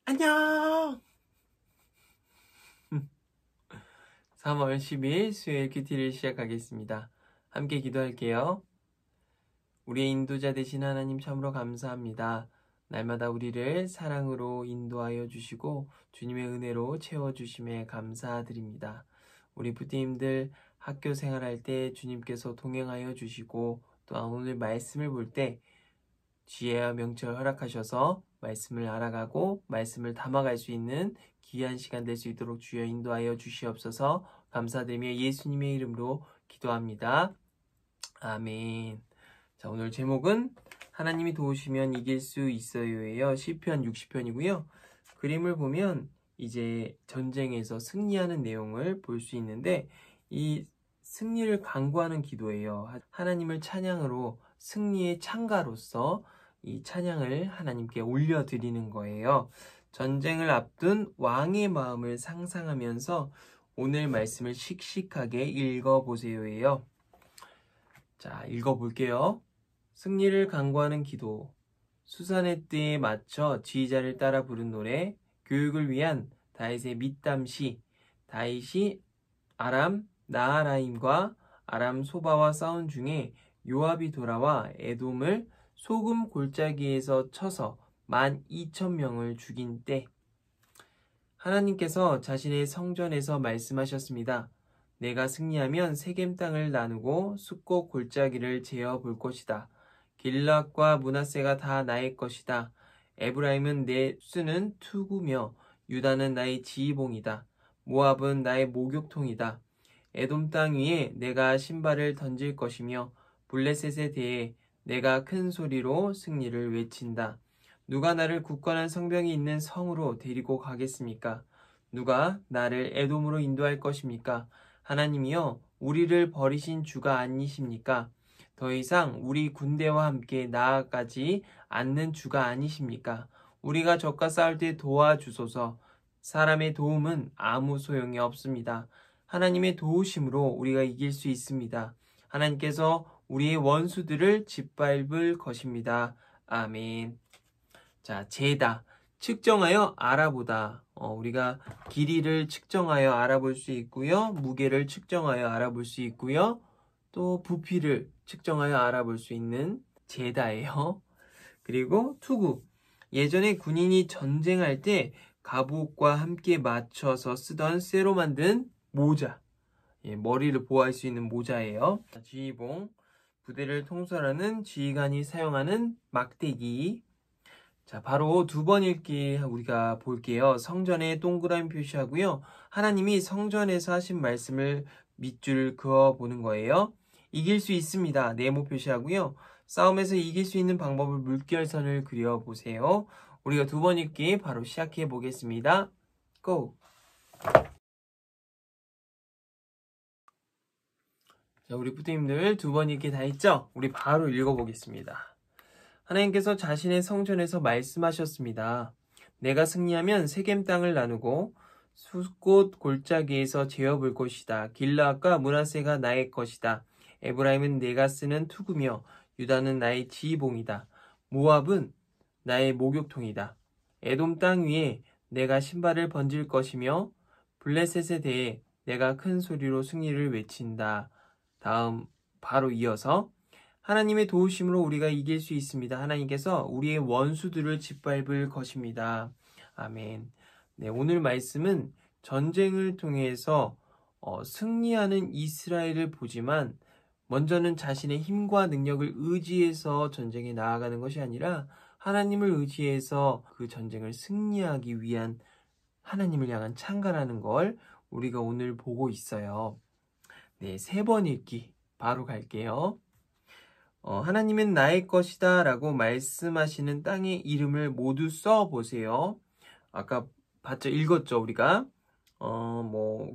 안녕! 3월 10일 수요일 큐티를 시작하겠습니다. 함께 기도할게요. 우리의 인도자 되신 하나님 참으로 감사합니다. 날마다 우리를 사랑으로 인도하여 주시고 주님의 은혜로 채워주심에 감사드립니다. 우리 부띠님들 학교 생활할 때 주님께서 동행하여 주시고 또한 오늘 말씀을 볼 때 지혜와 명철 허락하셔서 말씀을 알아가고 말씀을 담아갈 수 있는 귀한 시간 될 수 있도록 주여 인도하여 주시옵소서. 감사드리며 예수님의 이름으로 기도합니다. 아멘. 자, 오늘 제목은 하나님이 도우시면 이길 수 있어요예요. 시편 60편이고요. 그림을 보면 이제 전쟁에서 승리하는 내용을 볼 수 있는데 이 승리를 간구하는 기도예요. 하나님을 찬양으로 승리의 창가로서 이 찬양을 하나님께 올려드리는 거예요. 전쟁을 앞둔 왕의 마음을 상상하면서 오늘 말씀을 씩씩하게 읽어보세요예요. 자, 읽어볼게요. 승리를 간구하는 기도, 수산의 띠에 맞춰 지휘자를 따라 부른 노래, 교육을 위한 다윗의 밑담시, 다윗이 아람 나하라임과 아람 소바와 싸운 중에 요압이 돌아와 에돔을 소금 골짜기에서 쳐서 12,000명을 죽인 때 하나님께서 자신의 성전에서 말씀하셨습니다. 내가 승리하면 세겜 땅을 나누고 숫곳 골짜기를 재어 볼 것이다. 길앗과 므낫세가 다 나의 것이다. 에브라임은 내 쓰는 투구며 유다는 나의 지휘봉이다. 모압은 나의 목욕통이다. 에돔 땅 위에 내가 신발을 던질 것이며 블레셋에 대해 내가 큰 소리로 승리를 외친다. 누가 나를 굳건한 성벽이 있는 성으로 데리고 가겠습니까? 누가 나를 에돔으로 인도할 것입니까? 하나님이여, 우리를 버리신 주가 아니십니까? 더 이상 우리 군대와 함께 나아가지 않는 주가 아니십니까? 우리가 적과 싸울 때 도와주소서. 사람의 도움은 아무 소용이 없습니다. 하나님의 도우심으로 우리가 이길 수 있습니다. 하나님께서 우리의 원수들을 짓밟을 것입니다. 아멘. 자, 재다. 측정하여 알아보다. 우리가 길이를 측정하여 알아볼 수 있고요. 무게를 측정하여 알아볼 수 있고요. 또 부피를 측정하여 알아볼 수 있는 재다예요. 그리고 투구. 예전에 군인이 전쟁할 때 갑옷과 함께 맞춰서 쓰던 쇠로 만든 모자. 머리를 보호할 수 있는 모자예요. 지휘봉. 부대를 통솔하는 지휘관이 사용하는 막대기. 자, 바로 두 번 읽기 우리가 볼게요. 성전에 동그라미 표시하고요. 하나님이 성전에서 하신 말씀을 밑줄 그어 보는 거예요. 이길 수 있습니다. 네모 표시하고요. 싸움에서 이길 수 있는 방법을 물결선을 그려보세요. 우리가 두 번 읽기 바로 시작해 보겠습니다. 고! 자, 우리 부모님들 두 번 읽기 다 했죠? 우리 바로 읽어보겠습니다. 하나님께서 자신의 성전에서 말씀하셨습니다. 내가 승리하면 세겜 땅을 나누고 숫곳 골짜기에서 재어볼 것이다. 길앗과 므낫세가 나의 것이다. 에브라임은 내가 쓰는 투구며 유다는 나의 지휘봉이다. 모압은 나의 목욕통이다. 에돔 땅 위에 내가 신발을 번질 것이며 블레셋에 대해 내가 큰 소리로 승리를 외친다. 다음 바로 이어서 하나님의 도우심으로 우리가 이길 수 있습니다. 하나님께서 우리의 원수들을 짓밟을 것입니다. 아멘. 네, 오늘 말씀은 전쟁을 통해서 승리하는 이스라엘을 보지만 먼저는 자신의 힘과 능력을 의지해서 전쟁에 나아가는 것이 아니라 하나님을 의지해서 그 전쟁을 승리하기 위한 하나님을 향한 창가라는 걸 우리가 오늘 보고 있어요. 네, 세 번 읽기 바로 갈게요. 하나님은 나의 것이다 라고 말씀하시는 땅의 이름을 모두 써보세요. 아까 읽었죠, 우리가.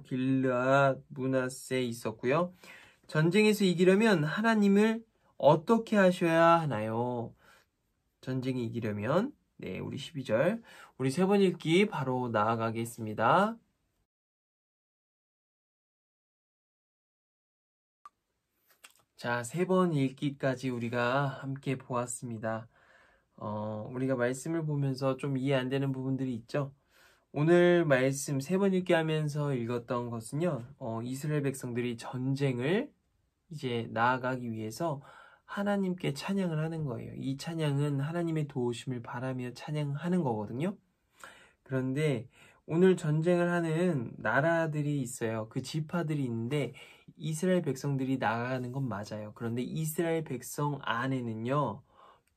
길앗, 므낫세 있었고요. 전쟁에서 이기려면 하나님을 어떻게 하셔야 하나요? 전쟁이 이기려면, 네, 우리 12절. 우리 세 번 읽기 바로 나아가겠습니다. 자, 세 번 읽기까지 우리가 함께 보았습니다. 우리가 말씀을 보면서 좀 이해 안 되는 부분들이 있죠. 오늘 말씀 3번 읽기 하면서 읽었던 것은요, 이스라엘 백성들이 전쟁을 이제 나아가기 위해서 하나님께 찬양을 하는 거예요. 이 찬양은 하나님의 도우심을 바라며 찬양하는 거거든요. 그런데 오늘 전쟁을 하는 나라들이 있어요. 그 지파들이 있는데 이스라엘 백성들이 나아가는 건 맞아요. 그런데 이스라엘 백성 안에는요,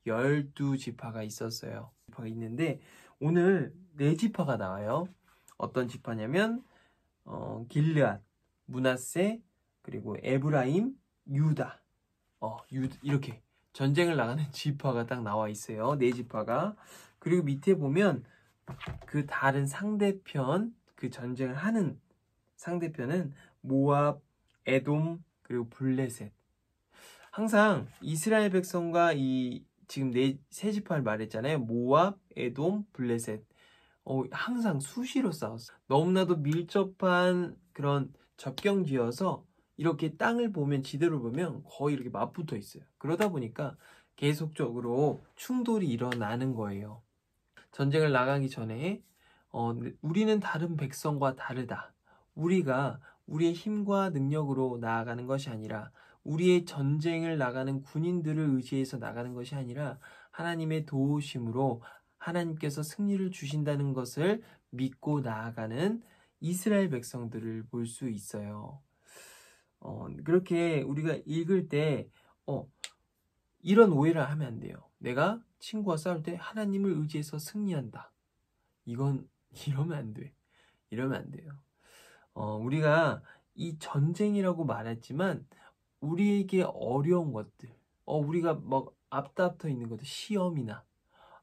12지파가 있었어요. 지파가 있는데 오늘 4지파가 나와요. 어떤 지파냐면 길르앗, 므낫세, 그리고 에브라임, 유다. 이렇게 전쟁을 나가는 지파가 딱 나와 있어요. 4지파가. 그리고 밑에 보면 그 다른 상대편, 그 전쟁을 하는 상대편은 모압, 에돔, 그리고 블레셋. 항상 이스라엘 백성과 이 지금 세 지파를 말했잖아요. 모압, 에돔, 블레셋. 항상 수시로 싸웠어. 너무나도 밀접한 그런 접경지여서 이렇게 땅을 보면, 지도를 보면 거의 이렇게 맞붙어 있어요. 그러다 보니까 계속적으로 충돌이 일어나는 거예요. 전쟁을 나가기 전에 우리는 다른 백성과 다르다. 우리가 우리의 힘과 능력으로 나아가는 것이 아니라, 우리의 전쟁을 나가는 군인들을 의지해서 나가는 것이 아니라 하나님의 도우심으로 하나님께서 승리를 주신다는 것을 믿고 나아가는 이스라엘 백성들을 볼 수 있어요. 그렇게 우리가 읽을 때 이런 오해를 하면 안 돼요. 내가 친구와 싸울 때 하나님을 의지해서 승리한다. 이러면 안 돼. 이러면 안 돼요. 우리가 이 전쟁이라고 말했지만 우리에게 어려운 것들, 우리가 막 앞다퉈 있는 것들, 시험이나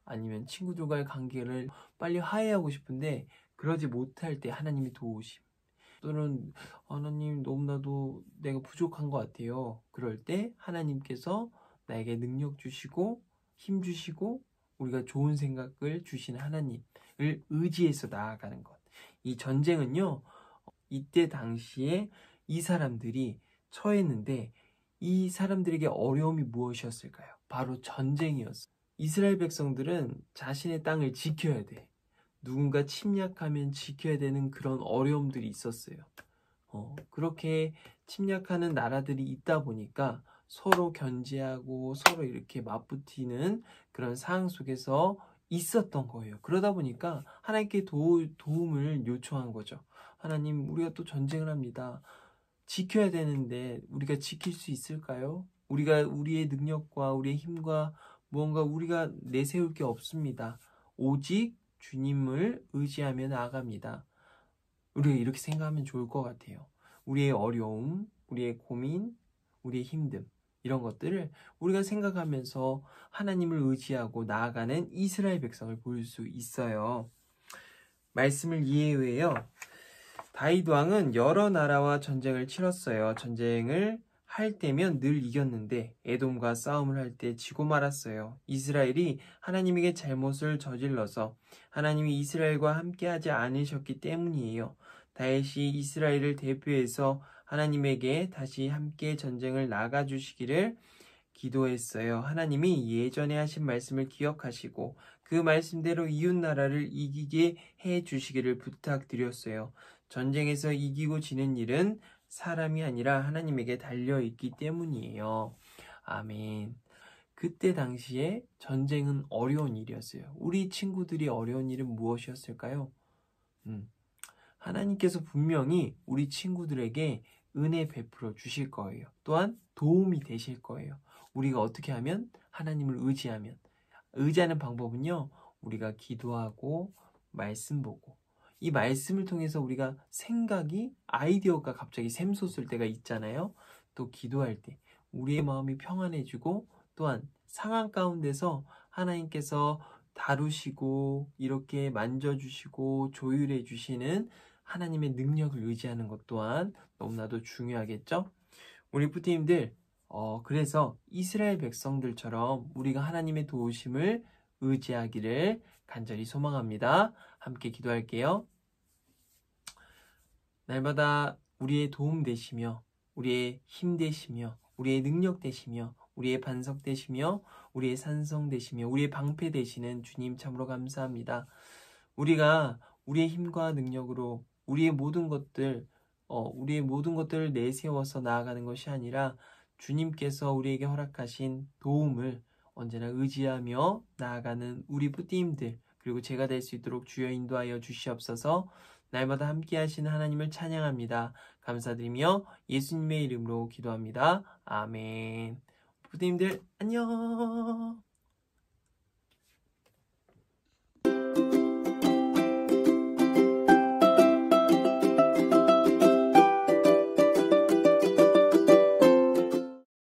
아니면 친구들과의 관계를 빨리 화해하고 싶은데 그러지 못할 때 하나님이 도우심, 또는 하나님 너무나도 내가 부족한 것 같아요. 그럴 때 하나님께서 나에게 능력 주시고 힘 주시고 우리가 좋은 생각을 주시는 하나님을 의지해서 나아가는 것. 이 전쟁은요, 이때 당시에 이 사람들이 처했는데 이 사람들에게 어려움이 무엇이었을까요? 바로 전쟁이었어요. 이스라엘 백성들은 자신의 땅을 지켜야 돼. 누군가 침략하면 지켜야 되는 그런 어려움들이 있었어요. 그렇게 침략하는 나라들이 있다 보니까 서로 견제하고 서로 이렇게 맞붙이는 그런 상황 속에서 있었던 거예요. 그러다 보니까 하나님께 도움을 요청한 거죠. 하나님, 우리가 또 전쟁을 합니다. 지켜야 되는데 우리가 지킬 수 있을까요? 우리가 우리의 능력과 우리의 힘과 무언가 우리가 내세울 게 없습니다. 오직 주님을 의지하며 나아갑니다. 우리가 이렇게 생각하면 좋을 것 같아요. 우리의 어려움, 우리의 고민, 우리의 힘듦, 이런 것들을 우리가 생각하면서 하나님을 의지하고 나아가는 이스라엘 백성을 볼 수 있어요. 말씀을 이해해요. 다윗 왕은 여러 나라와 전쟁을 치렀어요. 전쟁을 할 때면 늘 이겼는데 에돔과 싸움을 할 때 지고 말았어요. 이스라엘이 하나님에게 잘못을 저질러서 하나님이 이스라엘과 함께하지 않으셨기 때문이에요. 다윗이 이스라엘을 대표해서 하나님에게 다시 함께 전쟁을 나가주시기를 기도했어요. 하나님이 예전에 하신 말씀을 기억하시고 그 말씀대로 이웃 나라를 이기게 해주시기를 부탁드렸어요. 전쟁에서 이기고 지는 일은 사람이 아니라 하나님에게 달려있기 때문이에요. 아멘. 그때 당시에 전쟁은 어려운 일이었어요. 우리 친구들이 어려운 일은 무엇이었을까요? 하나님께서 분명히 우리 친구들에게 은혜 베풀어 주실 거예요. 또한 도움이 되실 거예요. 우리가 어떻게 하면? 하나님을 의지하면. 의지하는 방법은요, 우리가 기도하고 말씀 보고, 이 말씀을 통해서 우리가 아이디어가 갑자기 샘솟을 때가 있잖아요. 또 기도할 때 우리의 마음이 평안해지고, 또한 상황 가운데서 하나님께서 다루시고 이렇게 만져주시고 조율해 주시는 하나님의 능력을 의지하는 것 또한 너무나도 중요하겠죠? 우리 부티님들, 그래서 이스라엘 백성들처럼 우리가 하나님의 도우심을 의지하기를 간절히 소망합니다. 함께 기도할게요. 날마다 우리의 도움 되시며, 우리의 힘 되시며, 우리의 능력 되시며, 우리의 반석 되시며 우리의 산성 되시며 우리의 방패 되시는 주님 참으로 감사합니다. 우리가 우리의 힘과 능력으로 우리의 모든 것들을 내세워서 나아가는 것이 아니라 주님께서 우리에게 허락하신 도움을 언제나 의지하며 나아가는 우리 부띠님들 그리고 제가 될 수 있도록 주여 인도하여 주시옵소서. 날마다 함께 하시는 하나님을 찬양합니다. 감사드리며 예수님의 이름으로 기도합니다. 아멘. 부띠님들 안녕.